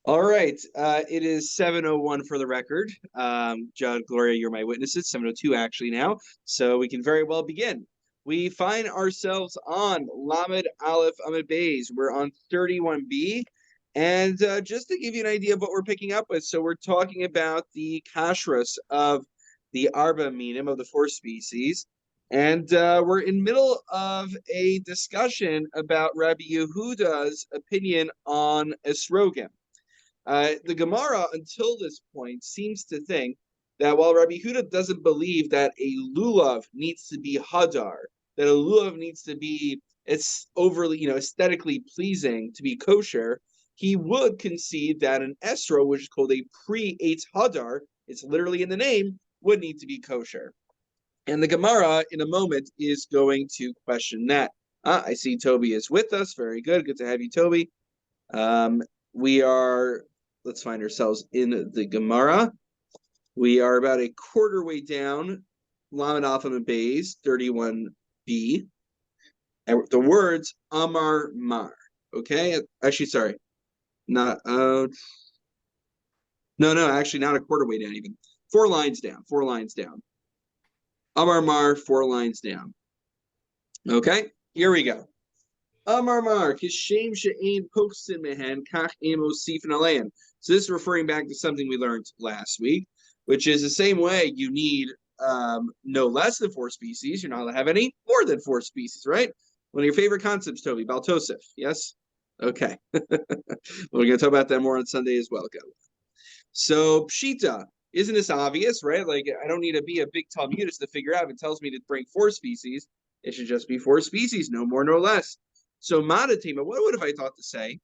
All right. It is 7:01 for the record. Judd, Gloria, you're my witnesses. 7:02 actually now. So we can very well begin. We find ourselves on Lamed Aleph Amid Beis. We're on 31b. And just to give you an idea of what we're picking up with, so we're talking about the kashrus of the Arba Minim, of the four species. And we're in middle of a discussion about Rabbi Yehuda's opinion on esrogim. The Gemara, until this point, seems to think that while Rabbi Huda doesn't believe that a lulav needs to be hadar, that a lulav needs to be it's overly, aesthetically pleasing to be kosher, he would concede that an esro, which is called a pre-eitz hadar, it's literally in the name, would need to be kosher. And the Gemara, in a moment, is going to question that. I see Toby is with us. Very good. Good to have you, Toby. We are, let's find ourselves in the Gemara. We are about a quarter way down, Lamed Aleph Amid Beis, 31b. And the words Amar Mar. Okay? Actually, sorry. Not, no, actually, not a quarter way down even. 4 lines down. Amar Mar, 4 lines down. Okay? Here we go. Amar Mar, kishem she'ein poksin mehen kach emos sifin alein. So this is referring back to something we learned last week, which is the same way you need no less than 4 species. You're not allowed to have any more than 4 species, right? One of your favorite concepts, Toby, Baltosif, yes? Okay. We're going to talk about that more on Sunday as well. Go. So Pshita, isn't this obvious, right? Like, I don't need to be a big Talmudist to figure out if it tells me to bring 4 species. It should just be 4 species, no more, no less. So Madatima, what have I thought to say?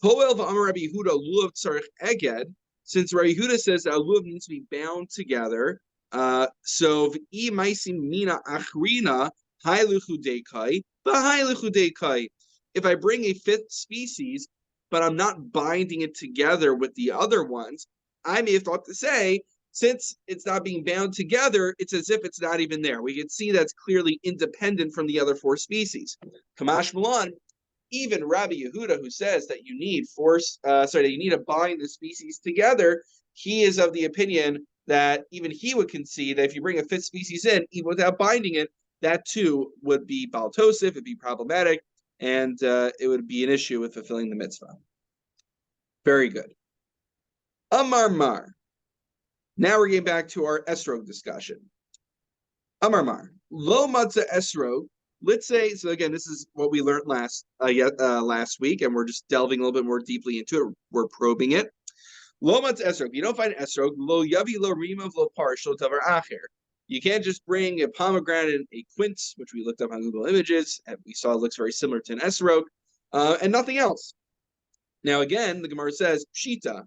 Hoel v'amar Rabbi Yehuda lulav tzarich eged. Since Rabbi Yehuda says that a lulav needs to be bound together, so v'i maisim mina achrina hailuchu dekai v'hailuchu dekai. If I bring a 5th species, but I'm not binding it together with the other ones, I may have thought to say, since it's not being bound together, it's as if it's not even there. We can see that's clearly independent from the other 4 species. Kamash Milan, even Rabbi Yehuda, who says that you need you need to bind the species together, he is of the opinion that even he would concede that if you bring a 5th species in, even without binding it, that too would be baltosif, it'd be problematic, and it would be an issue with fulfilling the mitzvah. Very good. Amar Mar. Now we're getting back to our esrog discussion. Amar Mar. Lo matzah esrog. Let's say, so again, this is what we learned last week, and we're just delving a little bit more deeply into it. We're probing it. Lo matzah esrog. If you don't find esrog, lo yavi lo rimav lo parish lo tavar acher. You can't just bring a pomegranate and a quince, which we looked up on Google Images, and we saw it looks very similar to an esrog, and nothing else. Now, again, the Gemara says, pshita.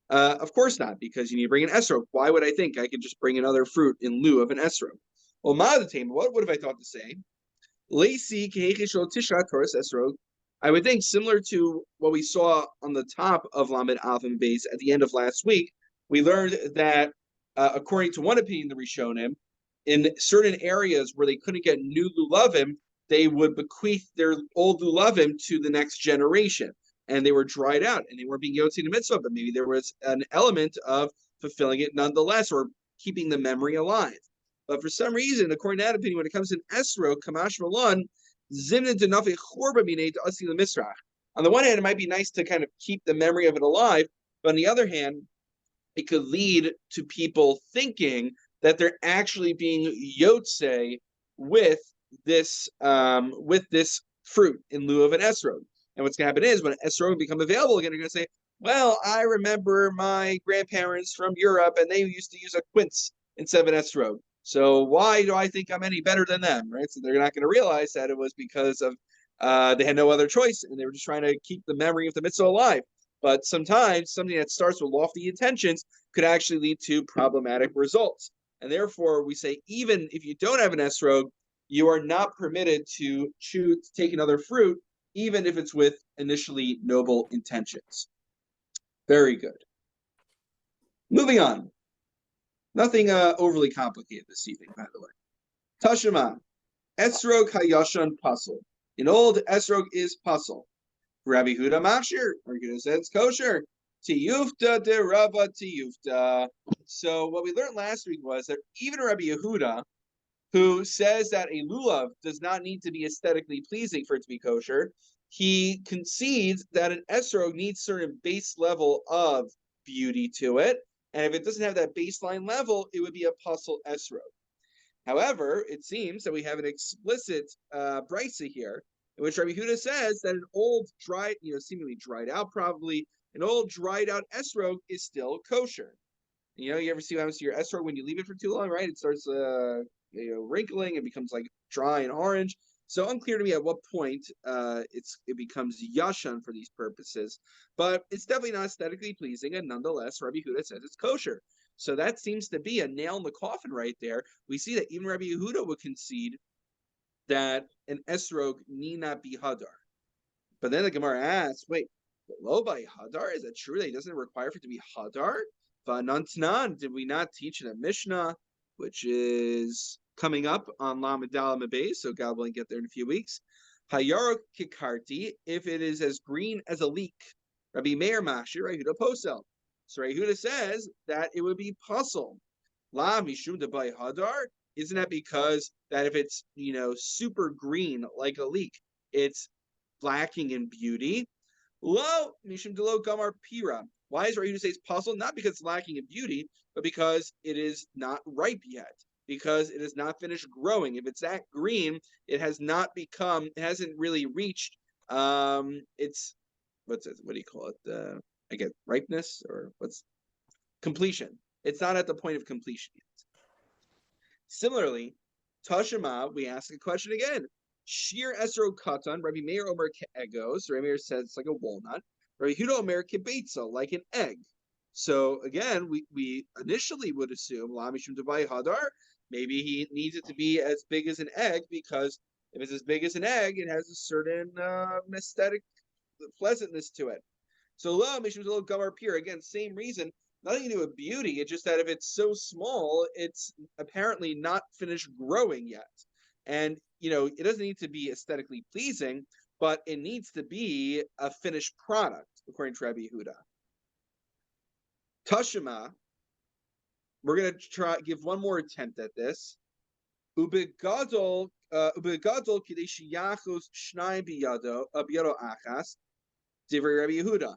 Of course not, because you need to bring an esrog. Why would I think I could just bring another fruit in lieu of an esrog? Well, ma'adatem, what have I thought to say? Lacy tisha Taurus esrog. I would think similar to what we saw on the top of Lamed Aleph Amid Beis at the end of last week. We learned that according to one opinion, the Rishonim, in certain areas where they couldn't get new lulavim, they would bequeath their old lulavim to the next generation. And they were dried out, and they weren't being yotzi to mitzvah, but maybe there was an element of fulfilling it nonetheless, or keeping the memory alive. But for some reason, according to that opinion, when it comes to esrog, kamash malon, zimna denafi chorba minei to asi lemisrach. On the one hand, it might be nice to kind of keep the memory of it alive, but on the other hand, it could lead to people thinking that they're actually being yotze with this fruit in lieu of an esrog. And what's going to happen is when esrog become available again, you're going to say, well, I remember my grandparents from Europe, and they used to use a quince instead of an esrog. So why do I think I'm any better than them, right? So they're not going to realize that it was because of they had no other choice, and they were just trying to keep the memory of the mitzvah alive. But sometimes something that starts with lofty intentions could actually lead to problematic results. And therefore, we say even if you don't have an esrog, you are not permitted to choose to take another fruit, even if it's with initially noble intentions. Very good. Moving on. Nothing overly complicated this evening, by the way. Tashima, esrog hayashan pasul. An old esrog is pasul. Rabbi Huda Machshir, Rabbi Huda says it's kosher. Tiyufta de Rava Tiyufta. So what we learned last week was that even Rabbi Yehuda, who says that a lulav does not need to be aesthetically pleasing for it to be kosher, he concedes that an esrog needs certain base level of beauty to it, and if it doesn't have that baseline level, it would be a puzzle esrog. However, it seems that we have an explicit brisa here, in which Rabbi Yehuda says that an old dried, seemingly dried out, probably an old dried out esrog is still kosher. You ever see what happens to your esrog when you leave it for too long, right? It starts wrinkling, it becomes like dry and orange. So unclear to me at what point it becomes yashan for these purposes, but it's definitely not aesthetically pleasing, and nonetheless, Rabbi Yehuda says it's kosher. So that seems to be a nail in the coffin right there. We see that even Rabbi Yehuda would concede that an esrog need not be hadar. But then the Gemara asks, wait, lo by hadar, is it true that he doesn't require for it to be hadar? V'nantnan, did we not teach in a Mishnah, which is coming up on Lamed Daled Mebei, so God willing get there in a few weeks. Hayarok kikarti, if it is as green as a leek. Rabbi Meir Mashir, Rabbi Yehuda Posel. So Rabbi Yehuda says that it would be puzzle. La mishum de bay hadar, isn't that because that if it's super green like a leek, it's lacking in beauty? Lo mishum de lo gamar pira. Why is Rabbi Yehuda says puzzle? Not because it's lacking in beauty, but because it is not ripe yet, because it has not finished growing. If it's that green, it hasn't really reached its, what do you call it? Again, ripeness, or completion. It's not at the point of completion yet. Similarly, Tashima, we ask a question again. Shir esro katan, Rabbi Meir Omer ke'egos. Rabbi Meir says it's like a walnut. Rabbi Yehuda Omer ke'beitza, like an egg. So again, we initially would assume la mishum devai hadar. Maybe he needs it to be as big as an egg, because if it's as big as an egg, it has a certain aesthetic pleasantness to it. So lo mishum de lo gamar pir, again, same reason. Nothing to do with beauty. It's just that if it's so small, it's apparently not finished growing yet. And, it doesn't need to be aesthetically pleasing, but it needs to be a finished product, according to Rabbi Yehuda. Tashima, we're going to give one more attempt at this. Ubegadol kidei sheyachos shnai biyado achas, divrei Rabbi Yehuda.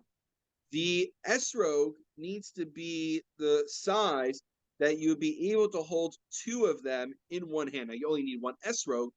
The esrog needs to be the size that you would be able to hold two of them in one hand. Now, you only need one esrog,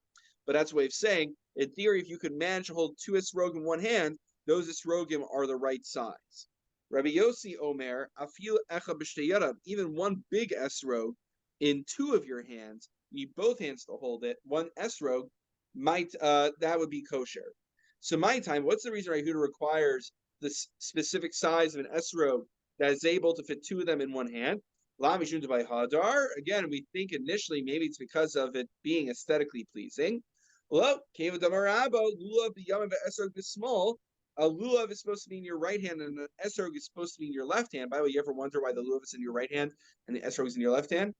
but that's a way of saying, in theory, if you could manage to hold two esrog in one hand, those esrogim are the right size. Rabbi Yossi Omer, afil echa b'shteyadav, even one big esrog in two of your hands, you need both hands to hold it, one esrog, that would be kosher. So my time, what's the reason Rabbi Yehuda requires the specific size of an esrog that is able to fit two of them in one hand? La mishum devai hadar. Again, we think initially maybe it's because of it being aesthetically pleasing. Well, lulav b'yam esrog b'small. A lulav is supposed to be in your right hand, and an esrog is supposed to be in your left hand. By the way, you ever wonder why the lulav is in your right hand and the esrog is in your left hand?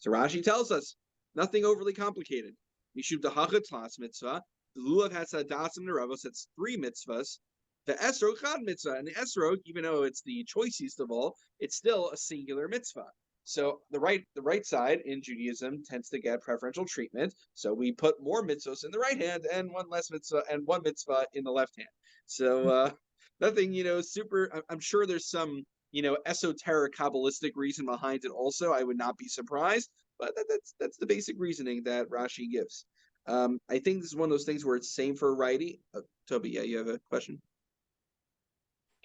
So Rashi tells us nothing overly complicated. Mishum dehachat tlas mitzvah. The lulav has hadasim neravos. That's 3 mitzvahs. The esrog chad mitzvah, and the esrog, even though it's the choicest of all, it's still a singular mitzvah. So the right side in Judaism tends to get preferential treatment. So we put more mitzvahs in the right hand and one less mitzvah and one mitzvah in the left hand. So nothing, super. I'm sure there's some, esoteric Kabbalistic reason behind it. Also, I would not be surprised, but that's the basic reasoning that Rashi gives. I think this is one of those things where it's same for a righty. Toby, yeah, you have a question?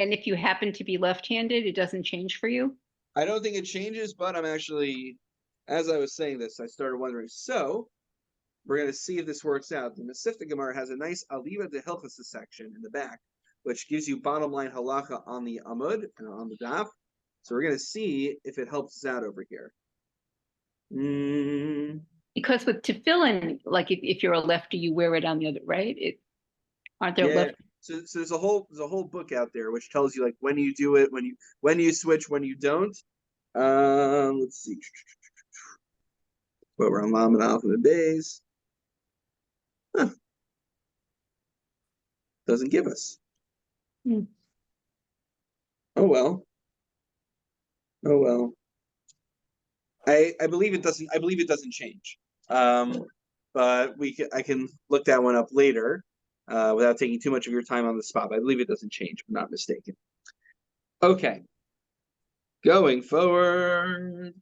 And if you happen to be left-handed, it doesn't change for you? I don't think it changes, but I'm actually, as I was saying this, I started wondering. So we're going to see if this works out. The Masifta Gemara has a nice Aliva de Hilchas section in the back, which gives you bottom line halacha on the Amud and on the Daf. So we're going to see if it helps us out over here. Because with tefillin, like if you're a lefty, you wear it on the other, right? Aren't there left? So there's a whole book out there which tells you like when you do it, when you switch, when you don't. Let's see. But we're on Lamed Aleph and Beis. Doesn't give us. Oh well. Oh well. I believe it doesn't. I believe it doesn't change. But I can look that one up later, without taking too much of your time on the spot. But I believe it doesn't change, if I'm not mistaken. Okay, going forward.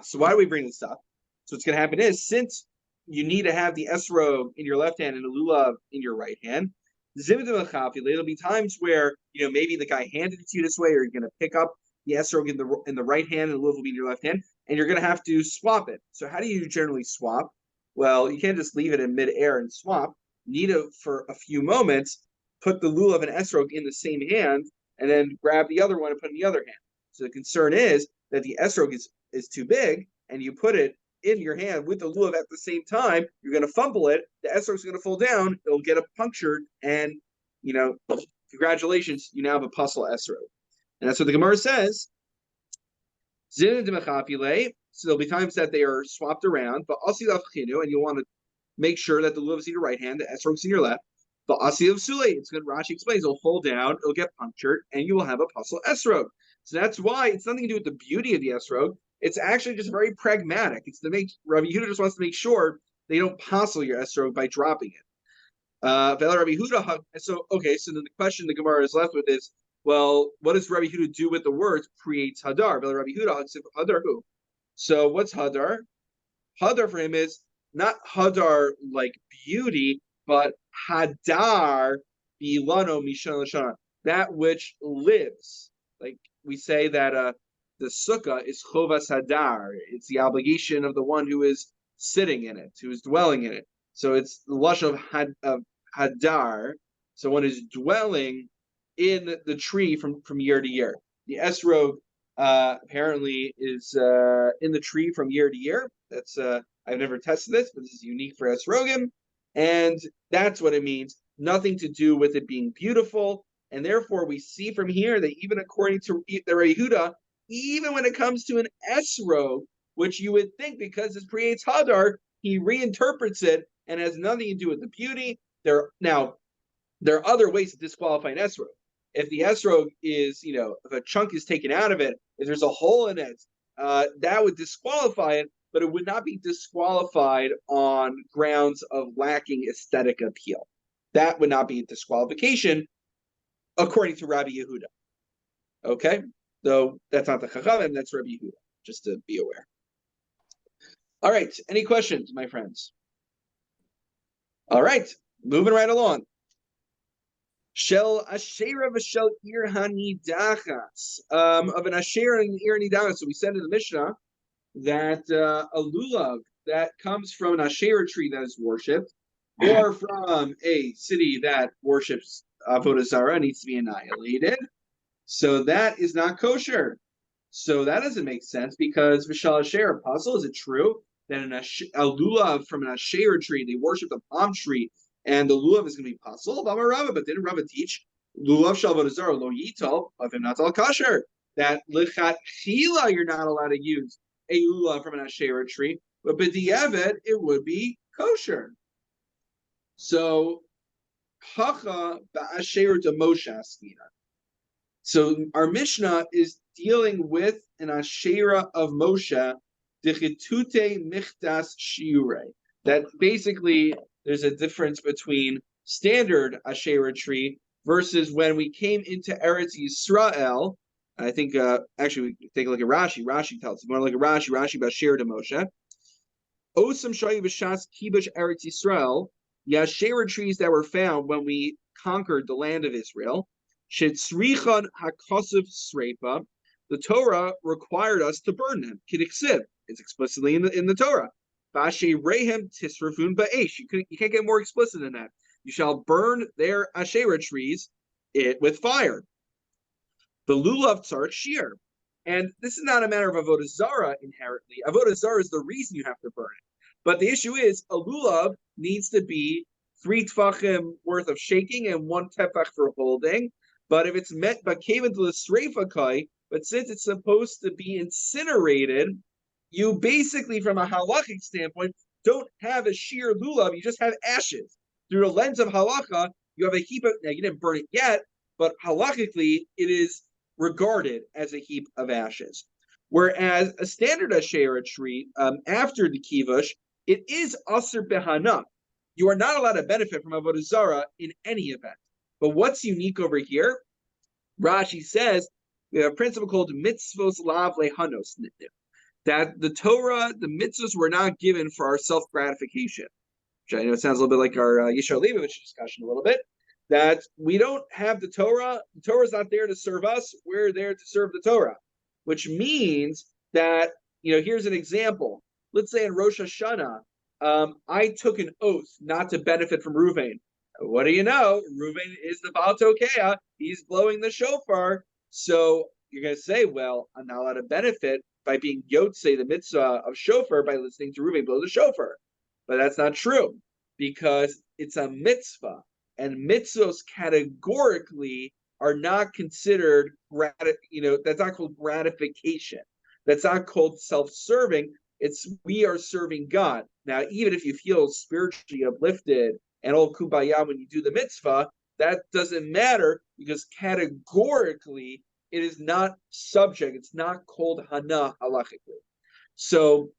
So why do we bring this up? So what's going to happen is, since you need to have the esrog in your left hand and the lulav in your right hand, there'll be times where maybe the guy handed it to you this way, or you're going to pick up the esrog in the right hand and the lulav will be in your left hand, and you're going to have to swap it. So how do you generally swap? Well, you can't just leave it in midair and swap. You need to, for a few moments, put the lulav and esrog in the same hand, and then grab the other one and put it in the other hand. So the concern is that the esrog is too big, and you put it in your hand with the lulav at the same time, you're going to fumble it. The esrog is going to fall down. It'll get punctured, and congratulations, you now have a puzzle esrog. And that's what the Gemara says. So there'll be times that they are swapped around, but and you'll want to make sure that the lulav is in your right hand, the esrog's in your left. But it's good. Rashi explains it'll fall down, it'll get punctured, and you will have a puzzle esrog. So that's why it's nothing to do with the beauty of the esrog. It's actually just very pragmatic. It's to make Rabbi Yehuda just wants to make sure they don't passel your esrog by dropping it. So then the question the Gemara is left with is, well, what does Rabbi Yehuda do with the words creates hadar? Rabbi Yehuda hadar who? So what's hadar? Hadar for him is not hadar like beauty, but hadar bilano mishana l'shana, that which lives. Like we say that the Sukkah is chovas hadar. It's the obligation of the one who is sitting in it, who is dwelling in it. So it's the lush of hadar. So one is dwelling in the tree from year to year. The esrog apparently is in the tree from year to year. That's I've never tested this, but this is unique for esrogim, and that's what it means. Nothing to do with it being beautiful, and therefore we see from here that even according to the Rabbi Yehuda, even when it comes to an esrog, which you would think because it creates hadar, he reinterprets it and has nothing to do with the beauty. There are other ways to disqualify an esrog. If the esrog is, if a chunk is taken out of it, if there's a hole in it, that would disqualify it, but it would not be disqualified on grounds of lacking aesthetic appeal. That would not be a disqualification, according to Rabbi Yehuda. Okay? Though that's not the Chachamim, that's Rabbi Yehuda, just to be aware. All right, any questions, my friends? All right, moving right along. Shel Asherah v'Shel Ir Hanidachas, of an Asherah and Ir Hanidachas. So we said in the Mishnah that a lulav that comes from an Asherah tree that is worshipped, or from a city that worships Avodah Zarah, needs to be annihilated. So that is not kosher. So that doesn't make sense, because V'Shel Asherah puzzle, is it true that a lulav from an Asherah tree, they worship the palm tree, and the lulav is going to be puzzle? But didn't Rava teach lulav shel Avodah Zarah lo yitol of him not al kasher, that lichatchila you're not allowed to use a lulav from an Asherah tree, but b'diavad it would be kosher. So hacha ba'asherah de Moshe askina. So our Mishnah is dealing with an Asherah of Moshe, Dichitute Michtas Shiure. That basically there's a difference between standard Asherah tree versus when we came into Eretz Yisrael. I think actually we take a look at Rashi. Rashi tells us. We want to look at Rashi. Rashi Asherah de Moshe. Osam Shayi B'Shas Kibush Eretz Yisrael. The Asherah trees that were found when we conquered the land of Israel. Shetzrichan hakosuf sreipa, the Torah required us to burn them. Kidiksiv, it's explicitly in the Torah. Bashe rehem tisrafun ba'esh. You can't get more explicit than that. You shall burn their Asherah trees with fire. The lulav tzarich shear, and this is not a matter of avodah zarah inherently. Avodah zarah is the reason you have to burn it, but the issue is a lulav needs to be 3 tefachim worth of shaking and 1 tefach for holding. But if it's met by cave into the sreifa kai, but since it's supposed to be incinerated, you basically, from a halachic standpoint, don't have a sheer lulav, you just have ashes. Through the lens of halacha, you have a heap of, now you didn't burn it yet, but halachically it is regarded as a heap of ashes. Whereas a standard Asherah tree, after the kivush, it is aser behana. You are not allowed to benefit from avodah zarah in any event. But what's unique over here? Rashi says we have a principle called mitzvos lav lehanos nitnu, that the Torah, the mitzvahs were not given for our self-gratification. Which I know it sounds a little bit like our Yishar Leibovich discussion a little bit, that we don't have the Torah is not there to serve us, we're there to serve the Torah. Which means that, here's an example. Let's say in Rosh Hashanah, I took an oath not to benefit from Ruvain. What do you know? Ruvain is the Baal Tokea. He's blowing the shofar. So you're going to say, well, I'm not allowed to benefit by being Yotze, the mitzvah of shofar, by listening to Ruvain blow the shofar. But that's not true, because it's a mitzvah. And mitzvahs categorically are not considered, that's not called gratification. That's not called self-serving. It's we are serving God. Now, even if you feel spiritually uplifted and all kumbaya when you do the mitzvah, that doesn't matter, because categorically it is not subject. It's not called hana halachically. So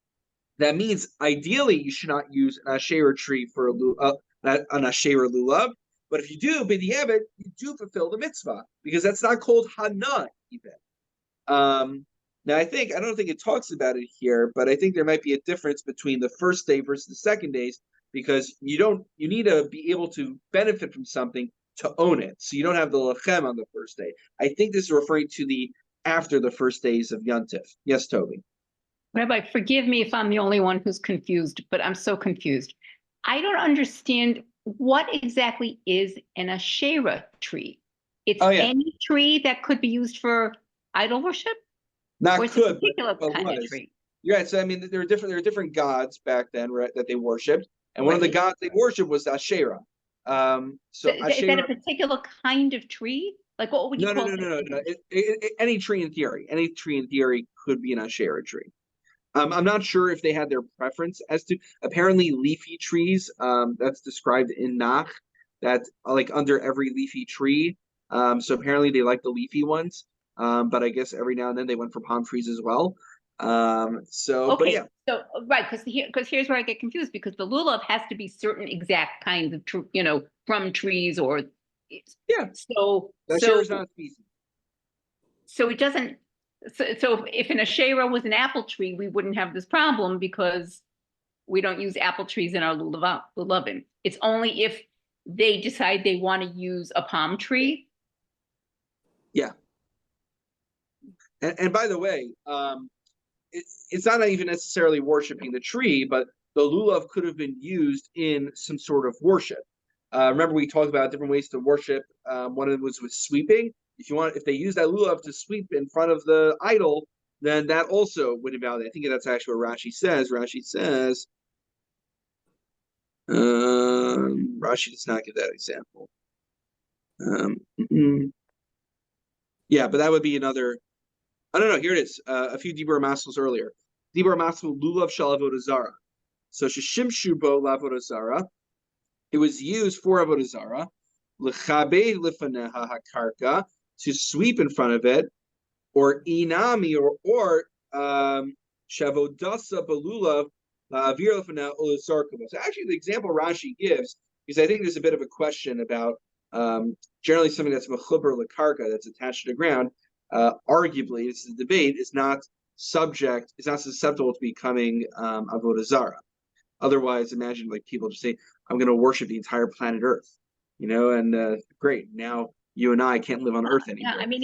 that means ideally you should not use an Asherah tree for an Asherah lulav. But if you do, b'diavad, you do fulfill the mitzvah, because that's not called hana even. Now, I don't think it talks about it here, but I think there might be a difference between the first day versus the second days, because you need to be able to benefit from something to own it. So you don't have the lechem on the first day. I think this is referring to the after the first days of Yontif. Yes, Toby. Rabbi, forgive me if I'm the only one who's confused, but I'm so confused. I don't understand what exactly is an Asherah tree. It's any tree that could be used for idol worship? Not or could, a particular but kind was. Of tree? You're right. So I mean, there are different gods back then, right, that they worshipped, and one of the gods they worshipped was Asherah. So is that a particular kind of tree? Like, what would you call it? No. Any tree in theory could be an Asherah tree. I'm not sure if they had their preference as to, apparently leafy trees, that's described in Nach, that like under every leafy tree. So apparently they like the leafy ones. But I guess every now and then they went for palm trees as well. Okay, but yeah. So right, because here's where I get confused, because the lulav has to be certain exact kinds of from trees or So Asherah is not a species. So it doesn't. So if an Asherah was an apple tree, we wouldn't have this problem, because we don't use apple trees in our lulavim. It's only if they decide they want to use a palm tree. Yeah. And by the way, it's not even necessarily worshiping the tree, but the lulav could have been used in some sort of worship. Remember, we talked about different ways to worship. One of them was with sweeping. If they use that lulav to sweep in front of the idol, then that also would invalidate. I think that's actually what Rashi says. Rashi says, Rashi does not give that example. Yeah, but that would be another. I don't know. Here it is. A few Dibur Maskos earlier. Dibur Maskos lulav shel avodah zara. So sheshimshu bo lavodah zara. It was used for avodah zara. L'chabed lifaneha hakarka, to sweep in front of it, or inami, or shavodasa balulav vir lifaneha ulasarkava. So actually, the example Rashi gives, because I think there's a bit of a question about generally something that's mechuber l'karka, that's attached to the ground. Arguably, this is a debate, is not susceptible to becoming avodah zara. Otherwise, imagine like people just say, "I'm going to worship the entire planet Earth," and great, now you and I can't live on Earth anymore. Yeah, I mean,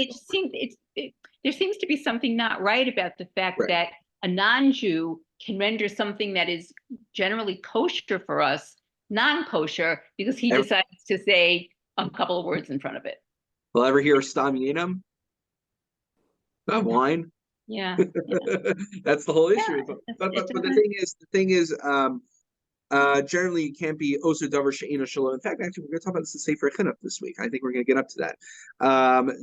there seems to be something not right about the fact that a non-Jew can render something that is generally kosher for us non-kosher, because he decides to say a couple of words in front of it. Will ever hear Stam Yinam? About wine? Yeah. That's the whole issue. But the thing is, generally you can't be osu davar she'ina shalom. In fact, actually, we're going to talk about this in Sefer Chinuch this week. I think we're going to get up to that.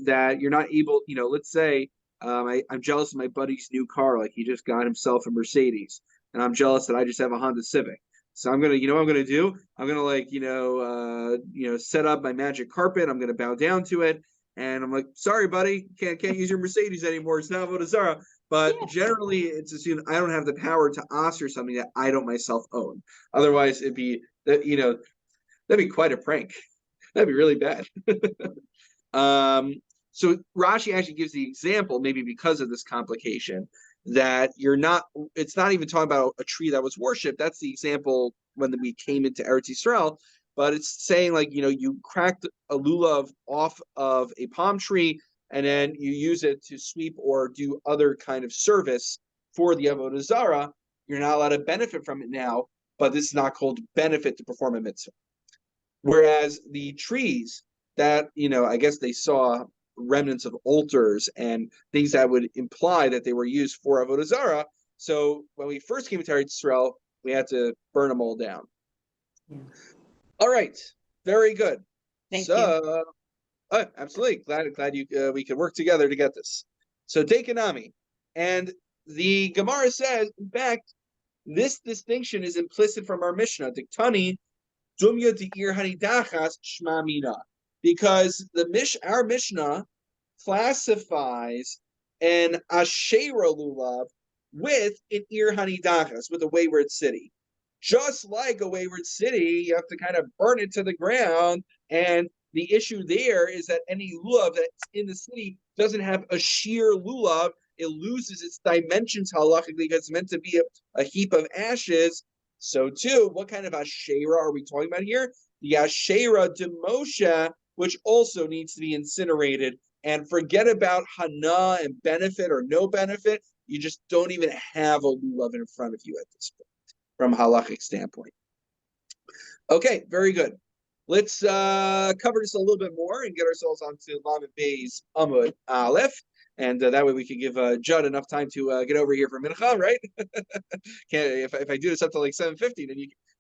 That you're not able, let's say I'm jealous of my buddy's new car, like he just got himself a Mercedes, and I'm jealous that I just have a Honda Civic. So I'm gonna, what I'm gonna do? I'm gonna set up my magic carpet. I'm gonna bow down to it, And I'm like, sorry, buddy, can't use your Mercedes anymore. It's not avodah zarah. But generally, it's assumed I don't have the power to osir something that I don't myself own. Otherwise, it'd be that that'd be quite a prank. That'd be really bad. So Rashi actually gives the example, maybe because of this complication, that it's not even talking about a tree that was worshipped. That's the example when we came into Eretz Yisrael. But it's saying like, you cracked a lulav off of a palm tree and then you use it to sweep or do other kind of service for the avodah zarah. You're not allowed to benefit from it now, but this is not called benefit to perform a mitzvah. Whereas the trees that, I guess they saw remnants of altars and things that would imply that they were used for avodah zarah. So when we first came to Eretz Yisrael, we had to burn them all down. Yeah. All right, very good. Thank you. Absolutely, glad you we could work together to get this. So Dekanami, and the Gemara says, in fact, this distinction is implicit from our Mishnah. Diktani dumya de'ir hanidachas shma mina, because our Mishnah classifies an Asherah lulav with an ir hanidachas, with a wayward city. Just like a wayward city, you have to kind of burn it to the ground. And the issue there is that any lulav that's in the city doesn't have a sheer lulav. It loses its dimensions halachically because it's meant to be a heap of ashes. So too, what kind of Asherah are we talking about here? The Asherah de Moshe, which also needs to be incinerated. And forget about hana and benefit or no benefit. You just don't even have a lulav in front of you at this point, from a halachic standpoint. Okay, very good. Let's cover this a little bit more and get ourselves onto Lamed Bey's Amud Aleph. And that way we can give Judd enough time to get over here for Mincha, right? If I do this up to like 7:50, then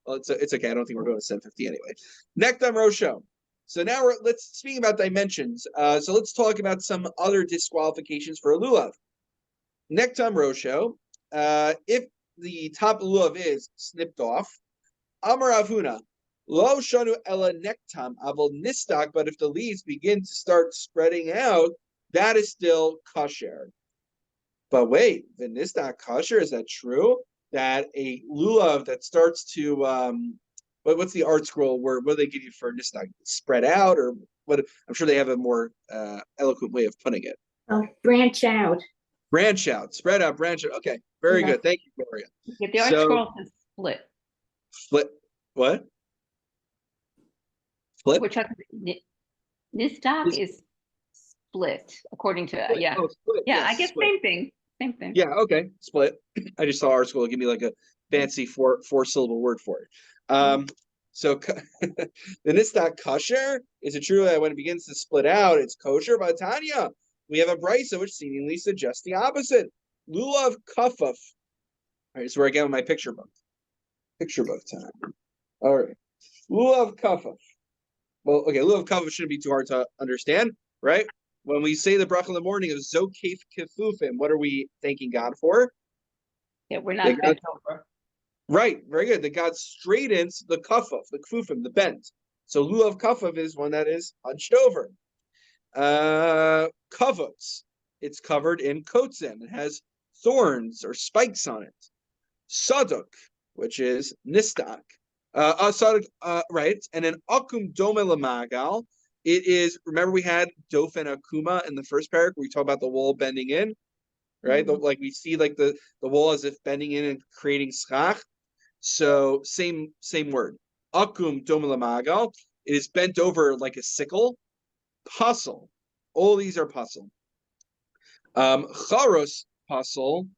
it's okay. I don't think we're going to 7:50 anyway. Nektam Rosho. So now let's speak about dimensions. So let's talk about some other disqualifications for a lulav. Nektam Rosho. If the top lulav is snipped off, Amar Avuna, lo shanu ela nektam avol nistak. But if the leaves begin to start spreading out, that is still kosher. But wait, the nistak kosher, is that true? That a lulav that starts to what's the art scroll word? What do they give you for nistak? Spread out, or what? I'm sure they have a more eloquent way of putting it. Branch out. Branch out, spread out, branch out. Okay, very good. Thank you, Gloria. Yeah, the art scroll says split. Split. What? Split. Which nistak is split, according to split. yeah. Oh, split. Yeah, Yes, I guess split. Same thing. Yeah, okay, split. I just saw our school give me like a fancy four-syllable word for it. So the nistak kosher, is it true that when it begins to split out, it's kosher? But Tanya, we have a brisa which seemingly suggests the opposite. Lulav kafaf. All right, this is where I get with my picture book. Picture book time. All right. Lulav kafaf. Well, okay, lulav kafaf shouldn't be too hard to understand, right? When we say the bracha in the morning of Zokef Kefufim, what are we thanking God for? Yeah, we're not bent over. Right, very good. That God straightens the kafaf, the kefufim, the bend. So lulav kafaf is one that is hunched over. Kavots, it's covered in kotzin. It has thorns or spikes on it. Saduk, which is nistak. Saduk, right, and then akum dome lamagal. It is, remember we had dof and akuma in the first paragraph where we talk about the wall bending in, right? Like we see like the wall as if bending in and creating schach. So same word. Akum dome lamagal. It is bent over like a sickle. Puzzle. All these are puzzle. Charos puzzle.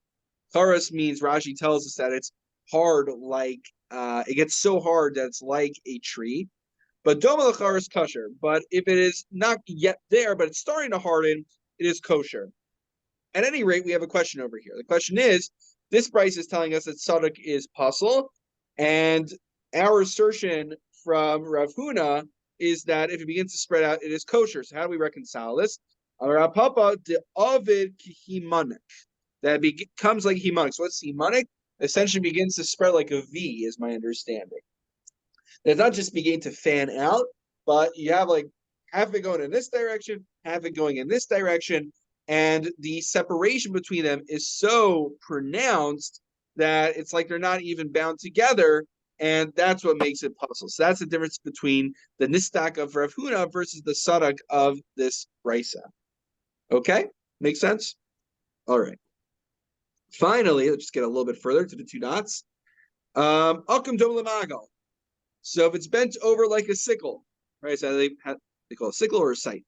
Charos means, Rashi tells us that it's hard, like it gets so hard that it's like a tree. But doma lecharos kosher. But if it is not yet there, but it's starting to harden, it is kosher. At any rate, we have a question over here. The question is, this price is telling us that saduk is puzzle, and our assertion from Rav Huna is that if it begins to spread out, it is kosher. So how do we reconcile this? Rav Papa de Ovid himanik. That becomes like himanik. So what's himanik? Essentially begins to spread like a V, is my understanding. It's not just beginning to fan out, but you have like half of it going in this direction, half of it going in this direction, and the separation between them is so pronounced that it's like they're not even bound together, and that's what makes it puzzle. So that's the difference between the nistak of Rav Huna versus the sadak of this brisa. Okay, makes sense. All right. Finally, let's just get a little bit further to the two dots. Akum dom lemagal. So if it's bent over like a sickle, right? So they call it a sickle or a scythe.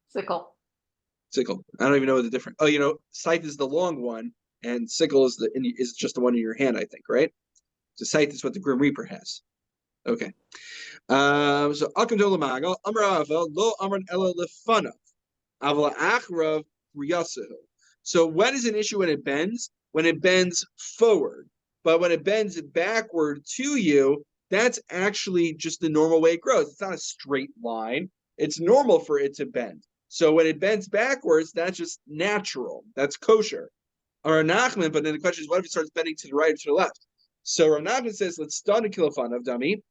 Sickle. Sickle. I don't even know what the difference. Oh, scythe is the long one, and sickle is just the one in your hand, I think, right? So scythe is what the Grim Reaper has. Okay. So akum dom lemagal. Amrava lo amran ela lefanav. Avala achrav riyasahu. So when is an issue when it bends? When it bends forward. But when it bends backward to you, that's actually just the normal way it grows. It's not a straight line. It's normal for it to bend. So when it bends backwards, that's just natural. That's kosher. Or Nachman, but then the question is, what if it starts bending to the right or to the left? So Rav Nachman says, let's stun a kilofan of dummy.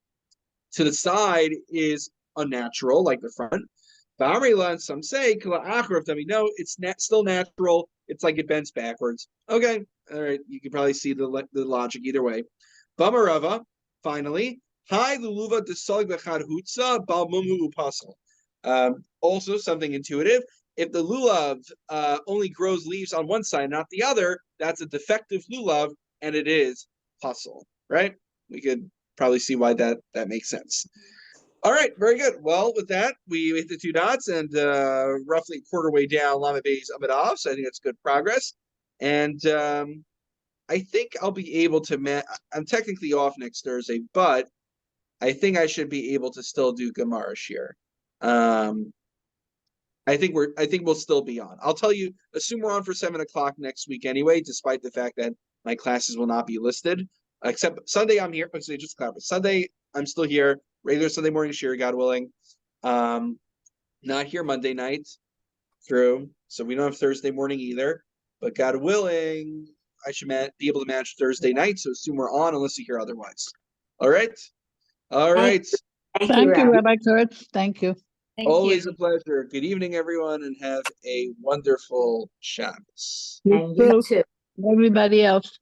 To the side is unnatural, like the front. And some say, no, it's still natural. It's like it bends backwards. Okay, all right. You can probably see the logic either way. Bamarava, finally. Hi luluva desog bechad hutza bal mumhu upasal. Also something intuitive. If the lulav only grows leaves on one side, not the other, that's a defective lulav, and it is puzzle, right? We could probably see why that makes sense. All right, very good. Well, with that, we hit the two dots and roughly a quarter way down Lama Bay's Amadav, so I think that's good progress. And I think I'll be able to I'm technically off next Thursday, but I think I should be able to still do Gemara Shir. I think we'll still be on. I'll tell you, assume we're on for 7 o'clock next week anyway, despite the fact that my classes will not be listed. Except Sunday I'm here. Actually, just clarify. Sunday I'm still here. Regular Sunday morning shir, God willing. Not here Monday night. True. So we don't have Thursday morning either. But God willing, I should be able to manage Thursday night. So assume we're on unless you hear otherwise. All right. All right. Thank you, Rabbi Kurtz. Thank you. Always a pleasure. Good evening, everyone, and have a wonderful Shabbos. You too. Everybody else.